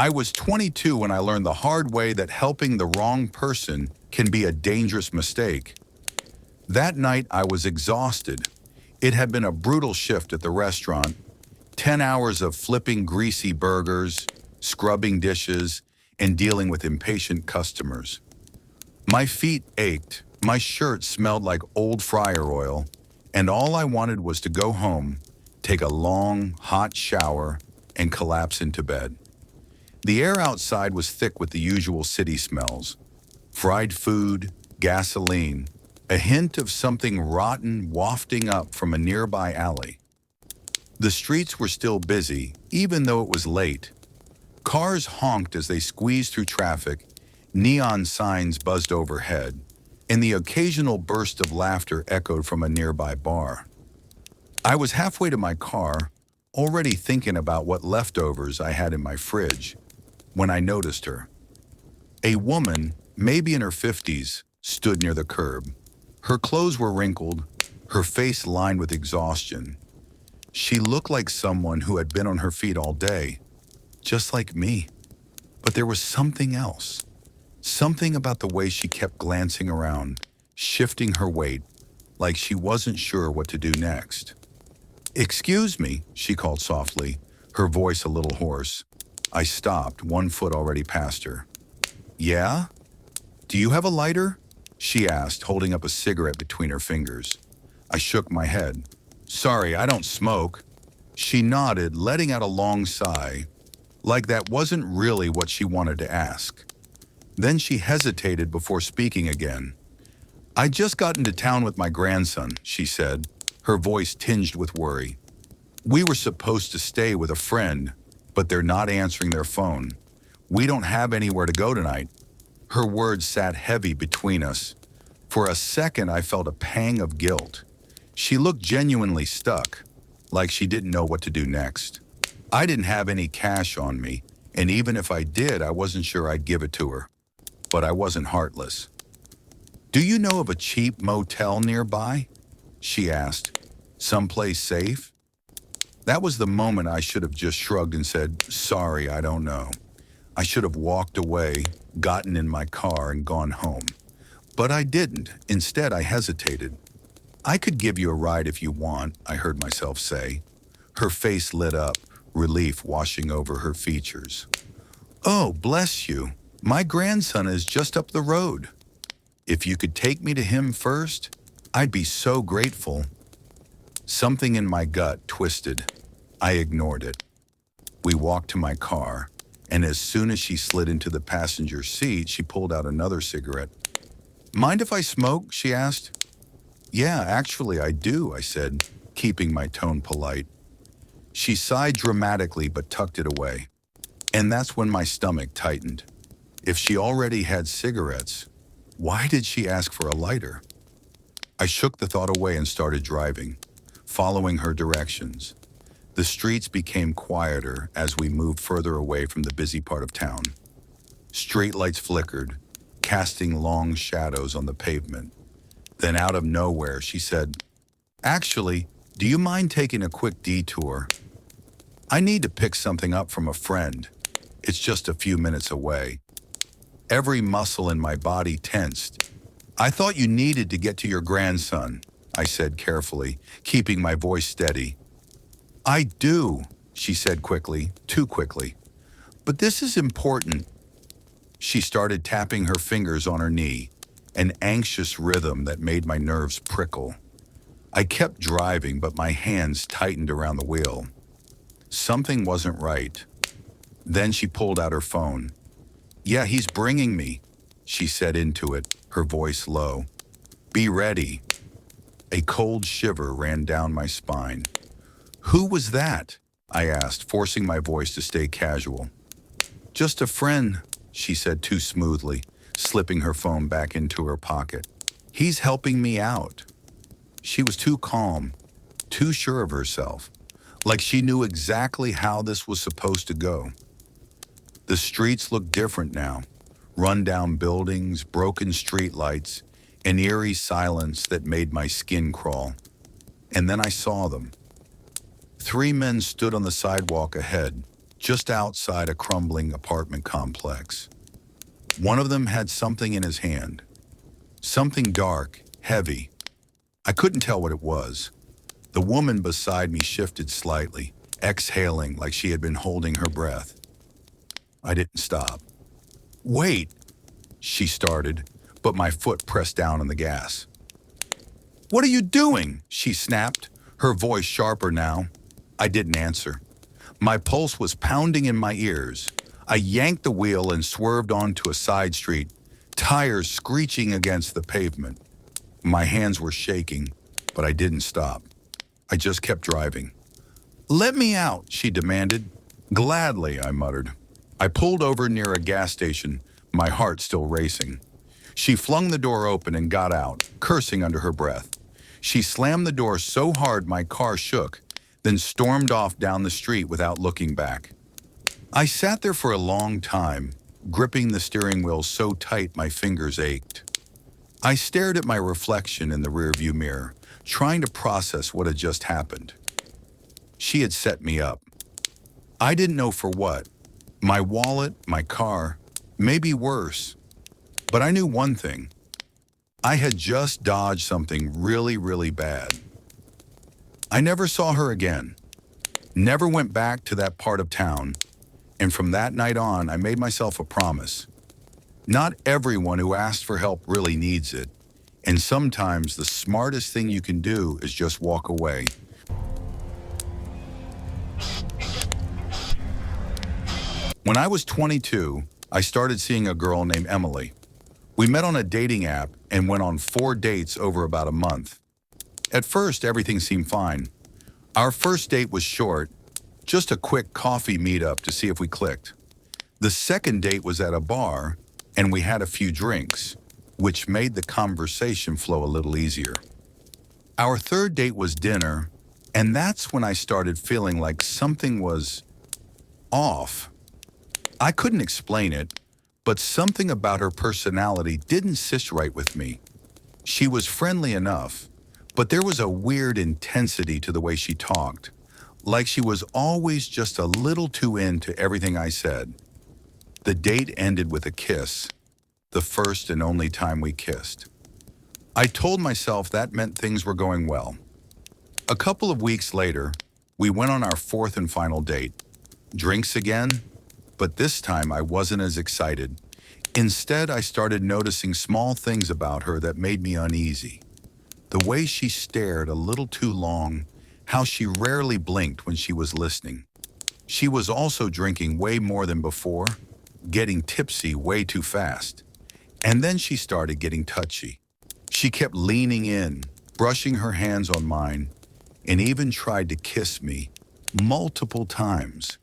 I was 22 when I learned the hard way that helping the wrong person can be a dangerous mistake. That night, I was exhausted. It had been a brutal shift at the restaurant. 10 hours of flipping greasy burgers, scrubbing dishes, and dealing with impatient customers. My feet ached, my shirt smelled like old fryer oil, and all I wanted was to go home, take a long, hot shower, and collapse into bed. The air outside was thick with the usual city smells: fried food, gasoline, a hint of something rotten wafting up from a nearby alley. The streets were still busy, even though it was late. Cars honked as they squeezed through traffic, neon signs buzzed overhead, and the occasional burst of laughter echoed from a nearby bar. I was halfway to my car, already thinking about what leftovers I had in my fridge, when I noticed her. A woman, maybe in her 50s, stood near the curb. Her clothes were wrinkled, her face lined with exhaustion. She looked like someone who had been on her feet all day, just like me. But there was something else. Something about the way she kept glancing around, shifting her weight, like she wasn't sure what to do next. "Excuse me," she called softly, her voice a little hoarse. I stopped, one foot already past her. "Yeah? Do you have a lighter?" she asked, holding up a cigarette between her fingers. I shook my head. "Sorry, I don't smoke." She nodded, letting out a long sigh, like that wasn't really what she wanted to ask. Then she hesitated before speaking again. "I just got into town with my grandson," she said, her voice tinged with worry. "We were supposed to stay with a friend, but they're not answering their phone. We don't have anywhere to go tonight." Her words sat heavy between us. For a second, I felt a pang of guilt. She looked genuinely stuck, like she didn't know what to do next. I didn't have any cash on me, and even if I did, I wasn't sure I'd give it to her. But I wasn't heartless. "Do you know of a cheap motel nearby?" she asked. "Someplace safe?" That was the moment I should have just shrugged and said, "Sorry, I don't know." I should have walked away, gotten in my car, and gone home. But I didn't. Instead, I hesitated. "I could give you a ride if you want," I heard myself say. Her face lit up, relief washing over her features. "Oh, bless you. My grandson is just up the road. If you could take me to him first, I'd be so grateful." Something in my gut twisted. I ignored it. We walked to my car, and as soon as she slid into the passenger seat, she pulled out another cigarette. "Mind if I smoke?" she asked. "Yeah, actually I do," I said, keeping my tone polite. She sighed dramatically but tucked it away. And that's when my stomach tightened. If she already had cigarettes, why did she ask for a lighter? I shook the thought away and started driving, following her directions. The streets became quieter as we moved further away from the busy part of town. Streetlights flickered, casting long shadows on the pavement. Then out of nowhere, she said, "Actually, do you mind taking a quick detour? I need to pick something up from a friend. It's just a few minutes away." Every muscle in my body tensed. "I thought you needed to get to your grandson," I said carefully, keeping my voice steady. "I do," she said quickly, too quickly. "But this is important." She started tapping her fingers on her knee, an anxious rhythm that made my nerves prickle. I kept driving, but my hands tightened around the wheel. Something wasn't right. Then she pulled out her phone. "Yeah, he's bringing me," she said into it, her voice low. "Be ready." A cold shiver ran down my spine. "Who was that?" I asked, forcing my voice to stay casual. "Just a friend," she said too smoothly, slipping her phone back into her pocket. "He's helping me out." She was too calm, too sure of herself, like she knew exactly how this was supposed to go. The streets looked different now. Run-down buildings, broken streetlights, an eerie silence that made my skin crawl. And then I saw them. 3 men stood on the sidewalk ahead, just outside a crumbling apartment complex. One of them had something in his hand, something dark, heavy. I couldn't tell what it was. The woman beside me shifted slightly, exhaling like she had been holding her breath. I didn't stop. "Wait," she started, but my foot pressed down on the gas. "What are you doing?" she snapped, her voice sharper now. I didn't answer. My pulse was pounding in my ears. I yanked the wheel and swerved onto a side street, tires screeching against the pavement. My hands were shaking, but I didn't stop. I just kept driving. "Let me out," she demanded. "Gladly," I muttered. I pulled over near a gas station, my heart still racing. She flung the door open and got out, cursing under her breath. She slammed the door so hard my car shook, then stormed off down the street without looking back. I sat there for a long time, gripping the steering wheel so tight my fingers ached. I stared at my reflection in the rearview mirror, trying to process what had just happened. She had set me up. I didn't know for what. My wallet, my car, maybe worse. But I knew one thing. I had just dodged something really, really bad. I never saw her again. Never went back to that part of town. And from that night on, I made myself a promise. Not everyone who asks for help really needs it. And sometimes the smartest thing you can do is just walk away. When I was 22, I started seeing a girl named Emily. We met on a dating app and went on 4 dates over about a month. At first, everything seemed fine. Our first date was short, just a quick coffee meetup to see if we clicked. The second date was at a bar, and we had a few drinks, which made the conversation flow a little easier. Our third date was dinner, and that's when I started feeling like something was off. I couldn't explain it, but something about her personality didn't sit right with me. She was friendly enough, but there was a weird intensity to the way she talked, like she was always just a little too into everything I said. The date ended with a kiss, the first and only time we kissed. I told myself that meant things were going well. A couple of weeks later, we went on our fourth and final date. Drinks again, but this time I wasn't as excited. Instead, I started noticing small things about her that made me uneasy. The way she stared a little too long, how she rarely blinked when she was listening. She was also drinking way more than before, getting tipsy way too fast. And then she started getting touchy. She kept leaning in, brushing her hands on mine, and even tried to kiss me multiple times.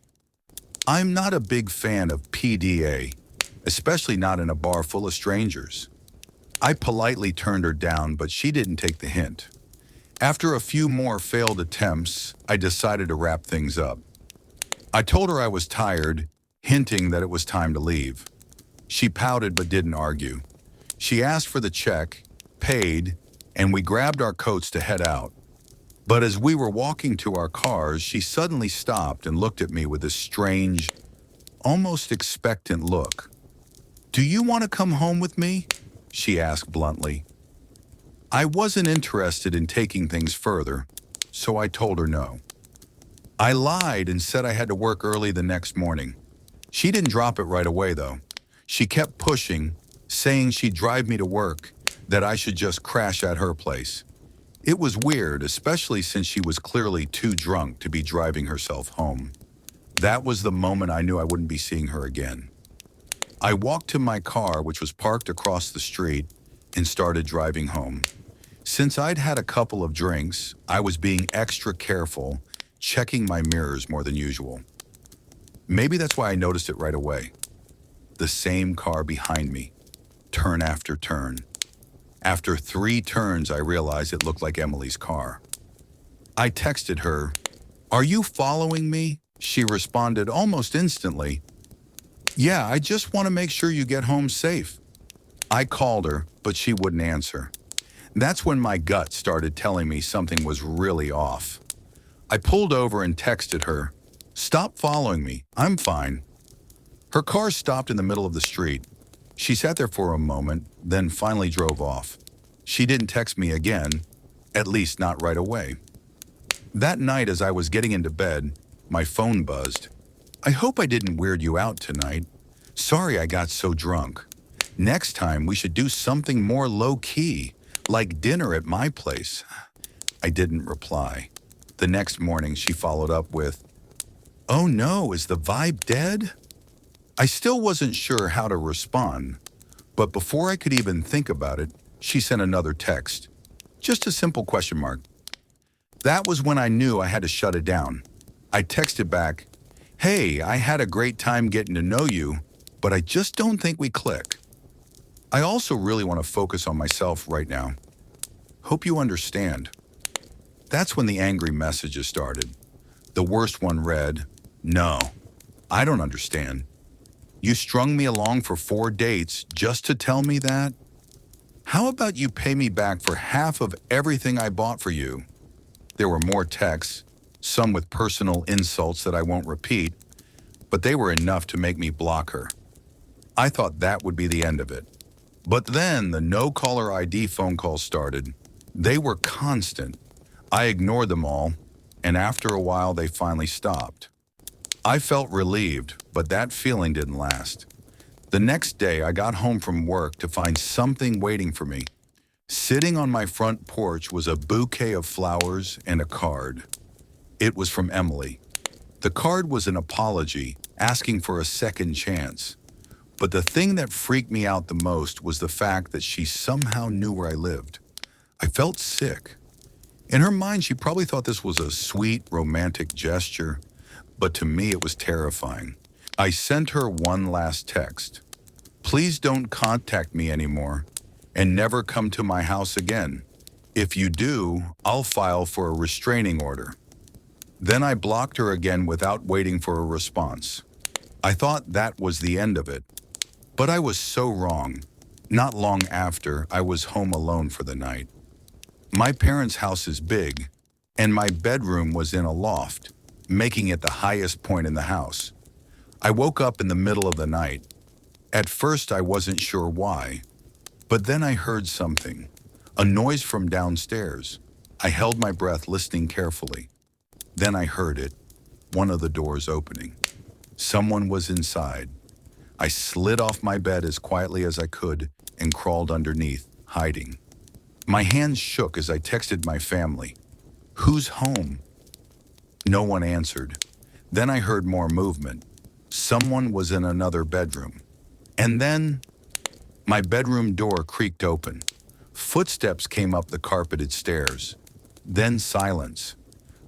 I'm not a big fan of PDA, especially not in a bar full of strangers. I politely turned her down, but she didn't take the hint. After a few more failed attempts, I decided to wrap things up. I told her I was tired, hinting that it was time to leave. She pouted but didn't argue. She asked for the check, paid, and we grabbed our coats to head out. But as we were walking to our cars, she suddenly stopped and looked at me with a strange, almost expectant look. "Do you want to come home with me?" she asked bluntly. I wasn't interested in taking things further, so I told her no. I lied and said I had to work early the next morning. She didn't drop it right away, though. She kept pushing, saying she'd drive me to work, that I should just crash at her place. It was weird, especially since she was clearly too drunk to be driving herself home. That was the moment I knew I wouldn't be seeing her again. I walked to my car, which was parked across the street, and started driving home. Since I'd had a couple of drinks, I was being extra careful, checking my mirrors more than usual. Maybe that's why I noticed it right away. The same car behind me, turn after turn. After 3 turns, I realized it looked like Emily's car. I texted her, "Are you following me?" She responded almost instantly, "Yeah, I just want to make sure you get home safe." I called her, but she wouldn't answer. That's when my gut started telling me something was really off. I pulled over and texted her, Stop following me. I'm fine. Her car stopped in the middle of the street. She sat there for a moment, then finally drove off. She didn't text me again, at least not right away. That night, as I was getting into bed, my phone buzzed. I hope I didn't weird you out tonight. Sorry I got so drunk. Next time we should do something more low-key, like dinner at my place. I didn't reply. The next morning she followed up with, "Oh no, is the vibe dead?" I still wasn't sure how to respond, but before I could even think about it, she sent another text. Just a simple question mark. That was when I knew I had to shut it down. I texted back, "Hey, I had a great time getting to know you, but I just don't think we click. I also really want to focus on myself right now. Hope you understand." That's when the angry messages started. The worst one read, "No, I don't understand. You strung me along for 4 dates just to tell me that? How about you pay me back for half of everything I bought for you?" There were more texts, some with personal insults that I won't repeat, but they were enough to make me block her. I thought that would be the end of it. But then the no-caller ID phone calls started. They were constant. I ignored them all, and after a while they finally stopped. I felt relieved, but that feeling didn't last. The next day I got home from work to find something waiting for me. Sitting on my front porch was a bouquet of flowers and a card. It was from Emily. The card was an apology, asking for a second chance. But the thing that freaked me out the most was the fact that she somehow knew where I lived. I felt sick. In her mind, she probably thought this was a sweet, romantic gesture, but to me it was terrifying. I sent her one last text. "Please don't contact me anymore, and never come to my house again. If you do, I'll file for a restraining order." Then I blocked her again without waiting for a response. I thought that was the end of it. But I was so wrong. Not long after, I was home alone for the night. My parents' house is big, and my bedroom was in a loft, making it the highest point in the house. I woke up in the middle of the night. At first, I wasn't sure why, but then I heard something, a noise from downstairs. I held my breath, listening carefully. Then I heard it, one of the doors opening. Someone was inside. I slid off my bed as quietly as I could and crawled underneath, hiding. My hands shook as I texted my family. "Who's home?" No one answered. Then I heard more movement. Someone was in another bedroom. And then my bedroom door creaked open. Footsteps came up the carpeted stairs. Then silence.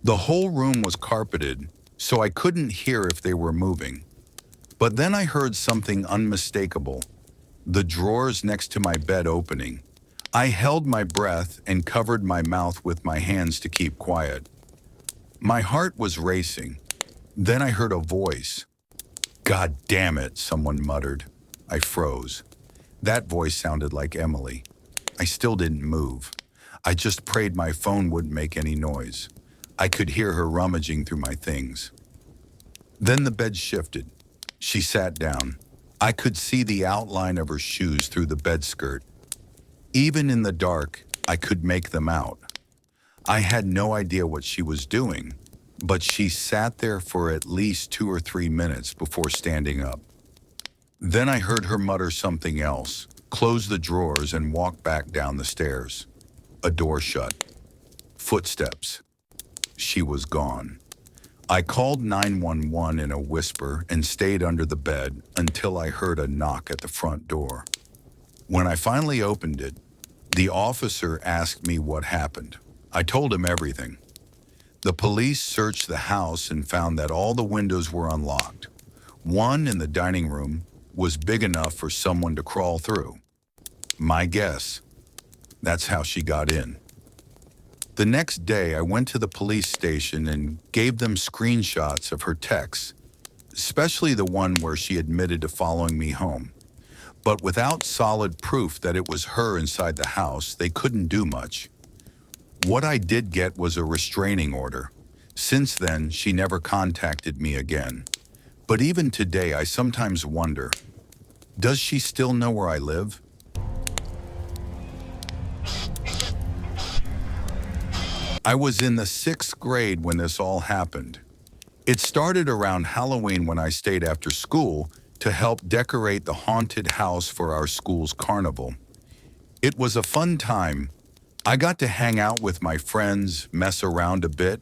The whole room was carpeted, so I couldn't hear if they were moving. But then I heard something unmistakable. The drawers next to my bed opening. I held my breath and covered my mouth with my hands to keep quiet. My heart was racing. Then I heard a voice. "God damn it," someone muttered. I froze. That voice sounded like Emily. I still didn't move. I just prayed my phone wouldn't make any noise. I could hear her rummaging through my things. Then the bed shifted. She sat down. I could see the outline of her shoes through the bed skirt. Even in the dark, I could make them out. I had no idea what she was doing, but she sat there for at least 2 or 3 minutes before standing up. Then I heard her mutter something else, close the drawers, and walk back down the stairs. A door shut. Footsteps. She was gone. I called 911 in a whisper and stayed under the bed until I heard a knock at the front door. When I finally opened it, the officer asked me what happened. I told him everything. The police searched the house and found that all the windows were unlocked. One in the dining room was big enough for someone to crawl through. My guess, that's how she got in. The next day, I went to the police station and gave them screenshots of her texts, especially the one where she admitted to following me home. But without solid proof that it was her inside the house, they couldn't do much. What I did get was a restraining order, Since then, she never contacted me again. But even today, I sometimes wonder, does she still know where I live? I was in the 6th grade when this all happened. It started around Halloween when I stayed after school to help decorate the haunted house for our school's carnival. It was a fun time. I got to hang out with my friends, mess around a bit,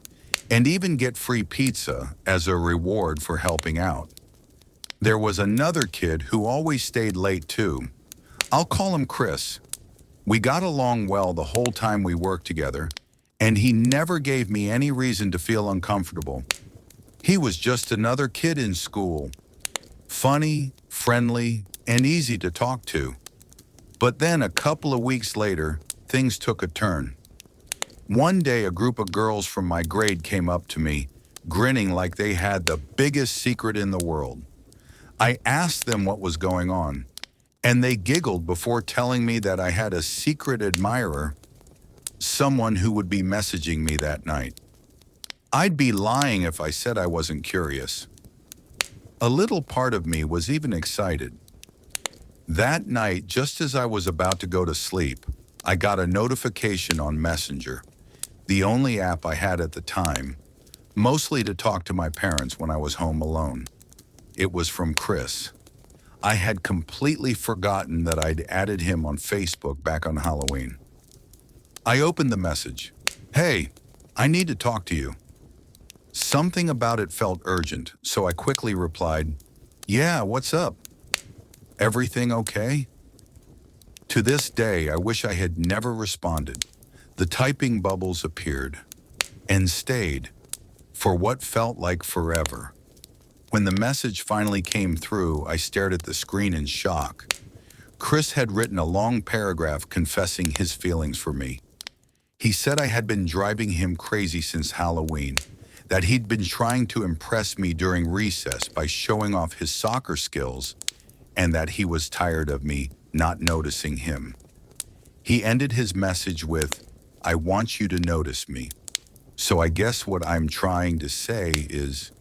and even get free pizza as a reward for helping out. There was another kid who always stayed late too. I'll call him Chris. We got along well the whole time we worked together, and he never gave me any reason to feel uncomfortable. He was just another kid in school. Funny, friendly, and easy to talk to. But then a couple of weeks later, things took a turn. One day, a group of girls from my grade came up to me, grinning like they had the biggest secret in the world. I asked them what was going on, and they giggled before telling me that I had a secret admirer, someone who would be messaging me that night. I'd be lying if I said I wasn't curious. A little part of me was even excited. That night, just as I was about to go to sleep, I got a notification on Messenger, the only app I had at the time, mostly to talk to my parents when I was home alone. It was from Chris. I had completely forgotten that I'd added him on Facebook back on Halloween. I opened the message. "Hey, I need to talk to you." Something about it felt urgent, so I quickly replied, "Yeah, what's up? Everything okay?" To this day, I wish I had never responded. The typing bubbles appeared and stayed for what felt like forever. When the message finally came through, I stared at the screen in shock. Chris had written a long paragraph confessing his feelings for me. He said I had been driving him crazy since Halloween, that he'd been trying to impress me during recess by showing off his soccer skills, and that he was tired of me not noticing him. He ended his message with, "I want you to notice me." So I guess what I'm trying to say is,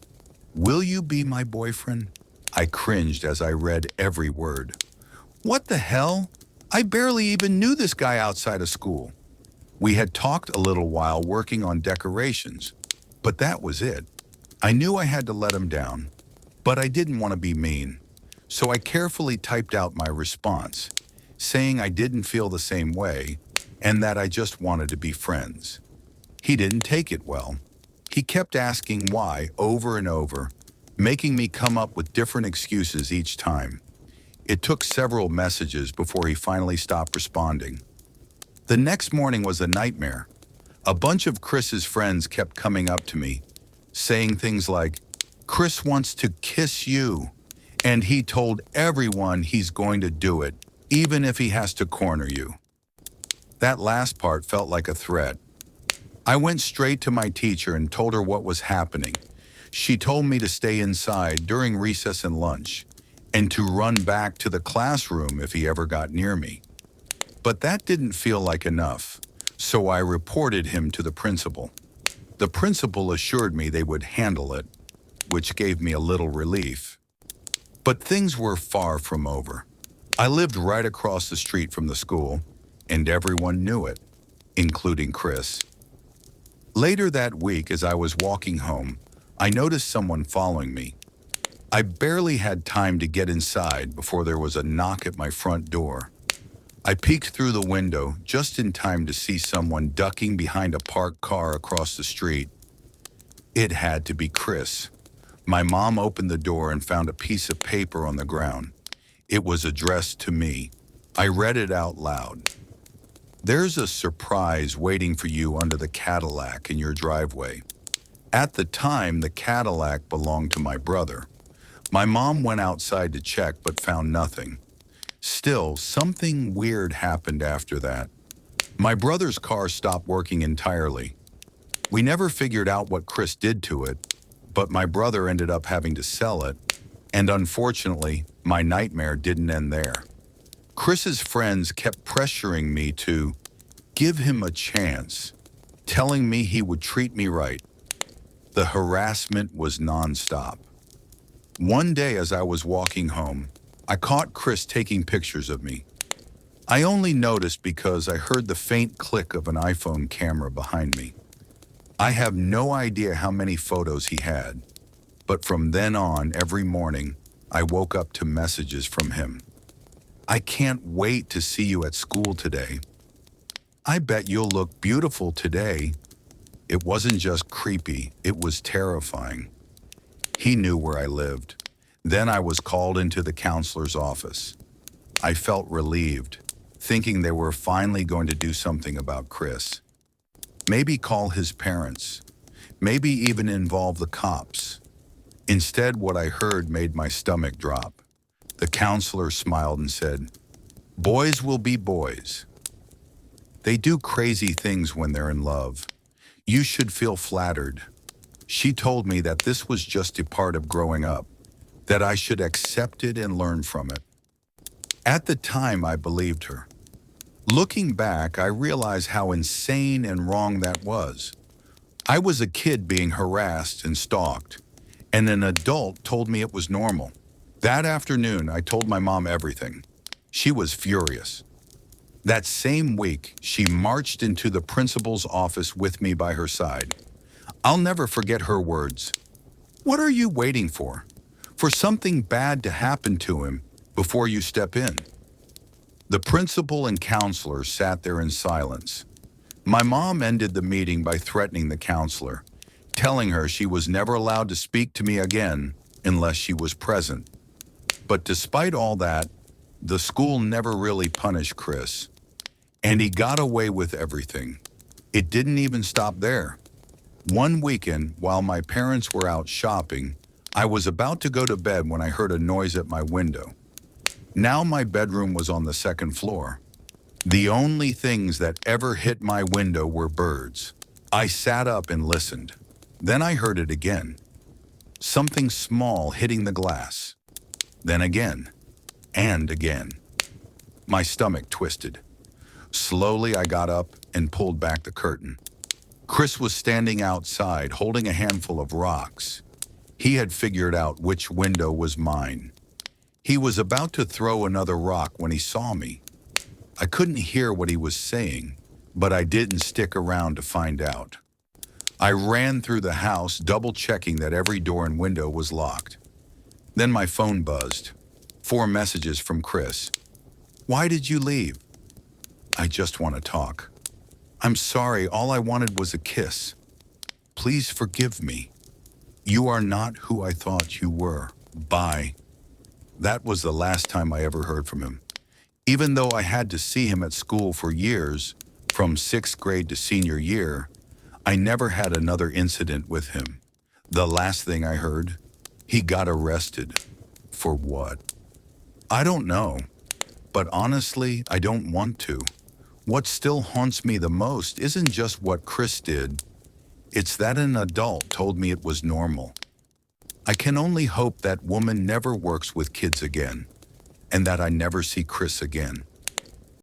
will you be my boyfriend? I cringed as I read every word. What the hell? I barely even knew this guy outside of school. We had talked a little while working on decorations, but that was it. I knew I had to let him down, but I didn't want to be mean. So I carefully typed out my response, saying I didn't feel the same way and that I just wanted to be friends. He didn't take it well. He kept asking why over and over, making me come up with different excuses each time. It took several messages before he finally stopped responding. The next morning was a nightmare. A bunch of Chris's friends kept coming up to me, saying things like, "Chris wants to kiss you, and he told everyone he's going to do it, even if he has to corner you." That last part felt like a threat. I went straight to my teacher and told her what was happening. She told me to stay inside during recess and lunch, and to run back to the classroom if he ever got near me. But that didn't feel like enough, so I reported him to the principal. The principal assured me they would handle it, which gave me a little relief. But things were far from over. I lived right across the street from the school, and everyone knew it, including Chris. Later that week, as I was walking home, I noticed someone following me. I barely had time to get inside before there was a knock at my front door. I peeked through the window just in time to see someone ducking behind a parked car across the street. It had to be Chris. My mom opened the door and found a piece of paper on the ground. It was addressed to me. I read it out loud. "There's a surprise waiting for you under the Cadillac in your driveway." At the time, the Cadillac belonged to my brother. My mom went outside to check but found nothing. Still, something weird happened after that. My brother's car stopped working entirely. We never figured out what Chris did to it, but my brother ended up having to sell it, and unfortunately, my nightmare didn't end there. Chris's friends kept pressuring me to give him a chance, telling me he would treat me right. The harassment was nonstop. One day as I was walking home, I caught Chris taking pictures of me. I only noticed because I heard the faint click of an iPhone camera behind me. I have no idea how many photos he had, but from then on, every morning, I woke up to messages from him. I can't wait to see you at school today. I bet you'll look beautiful today. It wasn't just creepy, it was terrifying. He knew where I lived. Then I was called into the counselor's office. I felt relieved, thinking they were finally going to do something about Chris. Maybe call his parents. Maybe even involve the cops. Instead, what I heard made my stomach drop. The counselor smiled and said, "Boys will be boys. They do crazy things when they're in love. You should feel flattered." She told me that this was just a part of growing up, that I should accept it and learn from it. At the time, I believed her. Looking back, I realized how insane and wrong that was. I was a kid being harassed and stalked, and an adult told me it was normal. That afternoon, I told my mom everything. She was furious. That same week, she marched into the principal's office with me by her side. I'll never forget her words. "What are you waiting for? For something bad to happen to him before you step in?" The principal and counselor sat there in silence. My mom ended the meeting by threatening the counselor, telling her she was never allowed to speak to me again unless she was present. But despite all that, the school never really punished Chris. And he got away with everything. It didn't even stop there. One weekend, while my parents were out shopping, I was about to go to bed when I heard a noise at my window. Now my bedroom was on the second floor. The only things that ever hit my window were birds. I sat up and listened. Then I heard it again. Something small hitting the glass. Then again, and again. My stomach twisted. Slowly, I got up and pulled back the curtain. Chris was standing outside, holding a handful of rocks. He had figured out which window was mine. He was about to throw another rock when he saw me. I couldn't hear what he was saying, but I didn't stick around to find out. I ran through the house, double-checking that every door and window was locked. Then my phone buzzed. 4 messages from Chris. "Why did you leave?" "I just want to talk." "I'm sorry, all I wanted was a kiss." "Please forgive me. You are not who I thought you were. Bye." That was the last time I ever heard from him. Even though I had to see him at school for years, from 6th grade to senior year, I never had another incident with him. The last thing I heard, he got arrested. For what? I don't know. But honestly, I don't want to. What still haunts me the most isn't just what Chris did. It's that an adult told me it was normal. I can only hope that woman never works with kids again, and that I never see Chris again.